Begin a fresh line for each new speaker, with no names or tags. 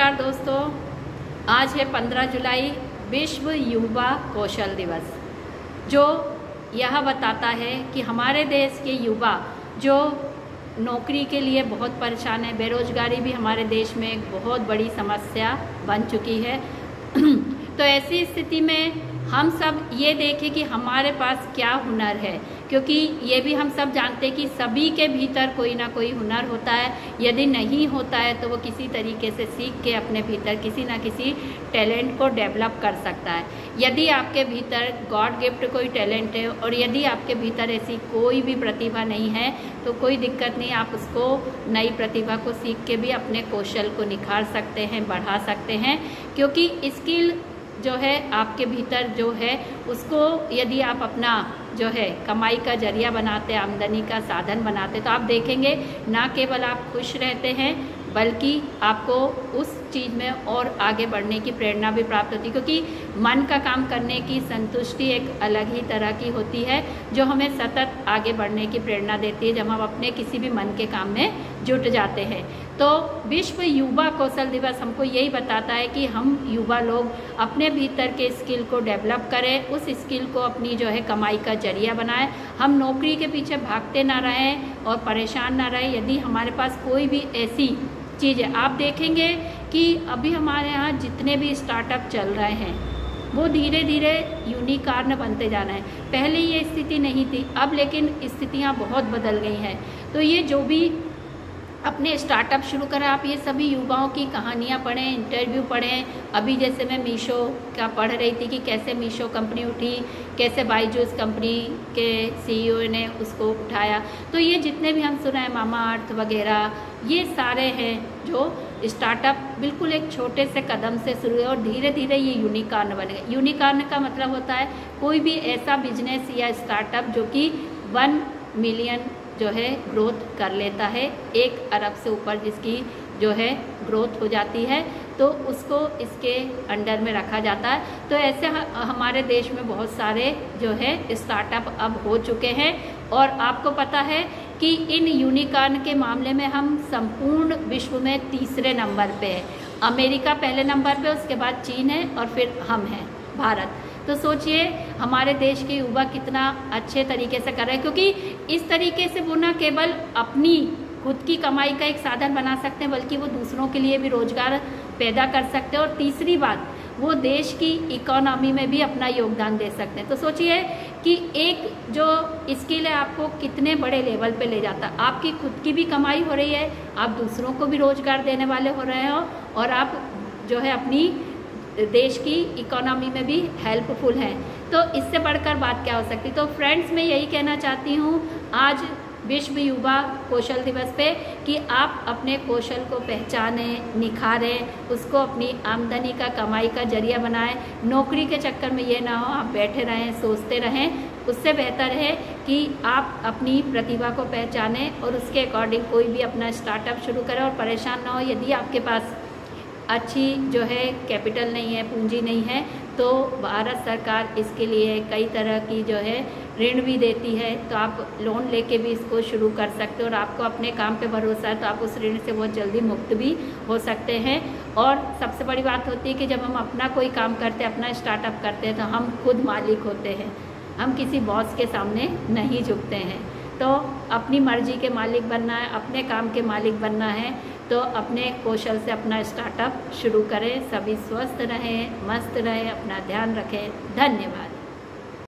नमस्कार दोस्तों, आज है 15 जुलाई विश्व युवा कौशल दिवस, जो यह बताता है कि हमारे देश के युवा जो नौकरी के लिए बहुत परेशान है। बेरोजगारी भी हमारे देश में एक बहुत बड़ी समस्या बन चुकी है। तो ऐसी स्थिति में हम सब ये देखें कि हमारे पास क्या हुनर है, क्योंकि ये भी हम सब जानते हैं कि सभी के भीतर कोई ना कोई हुनर होता है। यदि नहीं होता है तो वो किसी तरीके से सीख के अपने भीतर किसी ना किसी टैलेंट को डेवलप कर सकता है। यदि आपके भीतर गॉड गिफ्ट कोई टैलेंट है और यदि आपके भीतर ऐसी कोई भी प्रतिभा नहीं है तो कोई दिक्कत नहीं, आप उसको नई प्रतिभा को सीख के भी अपने कौशल को निखार सकते हैं, बढ़ा सकते हैं। क्योंकि स्किल जो है आपके भीतर जो है उसको यदि आप अपना जो है कमाई का जरिया बनाते, आमदनी का साधन बनाते, तो आप देखेंगे ना केवल आप खुश रहते हैं बल्कि आपको उस चीज़ में और आगे बढ़ने की प्रेरणा भी प्राप्त होती है। क्योंकि मन का काम करने की संतुष्टि एक अलग ही तरह की होती है जो हमें सतत आगे बढ़ने की प्रेरणा देती है जब हम अपने किसी भी मन के काम में जुट जाते हैं। तो विश्व युवा कौशल दिवस हमको यही बताता है कि हम युवा लोग अपने भीतर के स्किल को डेवलप करें, उस स्किल को अपनी जो है कमाई का जरिया बनाएं। हम नौकरी के पीछे भागते ना रहें और परेशान ना रहें। यदि हमारे पास कोई भी ऐसी चीज़ है, आप देखेंगे कि अभी हमारे यहाँ जितने भी स्टार्टअप चल रहे हैं वो धीरे धीरे यूनिकॉर्न बनते जा रहे हैं। पहले ये स्थिति नहीं थी, अब लेकिन स्थितियाँ बहुत बदल गई हैं। तो ये जो भी अपने स्टार्टअप शुरू करें, आप ये सभी युवाओं की कहानियाँ पढ़ें, इंटरव्यू पढ़ें। अभी जैसे मैं मीशो का पढ़ रही थी कि कैसे मीशो कंपनी उठी, कैसे बायजूस कंपनी के सीईओ ने उसको उठाया। तो ये जितने भी हम सुन रहे हैं, मामा अर्थ वगैरह, ये सारे हैं जो स्टार्टअप बिल्कुल एक छोटे से कदम से शुरू है और धीरे धीरे ये यूनिकॉर्न बन गए। यूनिकॉर्न का मतलब होता है कोई भी ऐसा बिजनेस या स्टार्टअप जो कि 1 मिलियन जो है ग्रोथ कर लेता है, 1 अरब से ऊपर जिसकी जो है ग्रोथ हो जाती है, तो उसको इसके अंडर में रखा जाता है। तो ऐसे हमारे देश में बहुत सारे जो है स्टार्टअप अब हो चुके हैं और आपको पता है कि इन यूनिकॉर्न के मामले में हम संपूर्ण विश्व में तीसरे नंबर पे है। अमेरिका पहले नंबर पे, उसके बाद चीन है और फिर हम हैं भारत। तो सोचिए हमारे देश के युवा कितना अच्छे तरीके से कर रहे हैं, क्योंकि इस तरीके से वो न केवल अपनी खुद की कमाई का एक साधन बना सकते हैं बल्कि वो दूसरों के लिए भी रोजगार पैदा कर सकते हैं और तीसरी बात, वो देश की इकोनॉमी में भी अपना योगदान दे सकते हैं। तो सोचिए कि एक जो स्किल है आपको कितने बड़े लेवल पे ले जाता है। आपकी खुद की भी कमाई हो रही है, आप दूसरों को भी रोजगार देने वाले हो रहे हो और आप जो है अपनी देश की इकोनॉमी में भी हेल्पफुल हैं। तो इससे बढ़कर बात क्या हो सकती। तो फ्रेंड्स, मैं यही कहना चाहती हूँ आज विश्व युवा कौशल दिवस पे कि आप अपने कौशल को पहचानें, निखारें, उसको अपनी आमदनी का, कमाई का जरिया बनाएं। नौकरी के चक्कर में ये ना हो आप बैठे रहें, सोचते रहें। उससे बेहतर है कि आप अपनी प्रतिभा को पहचानें और उसके अकॉर्डिंग कोई भी अपना स्टार्टअप शुरू करें और परेशान ना हो। यदि आपके पास अच्छी जो है कैपिटल नहीं है, पूंजी नहीं है, तो भारत सरकार इसके लिए कई तरह की जो है ऋण भी देती है। तो आप लोन लेके भी इसको शुरू कर सकते हो और आपको अपने काम पे भरोसा है तो आप उस ऋण से बहुत जल्दी मुक्त भी हो सकते हैं। और सबसे बड़ी बात होती है कि जब हम अपना कोई काम करते हैं, अपना स्टार्टअप करते हैं, तो हम खुद मालिक होते हैं, हम किसी बॉस के सामने नहीं झुकते हैं। तो अपनी मर्जी के मालिक बनना है, अपने काम के मालिक बनना है, तो अपने कौशल से अपना स्टार्टअप शुरू करें। सभी स्वस्थ रहें, मस्त रहें, अपना ध्यान रखें। धन्यवाद।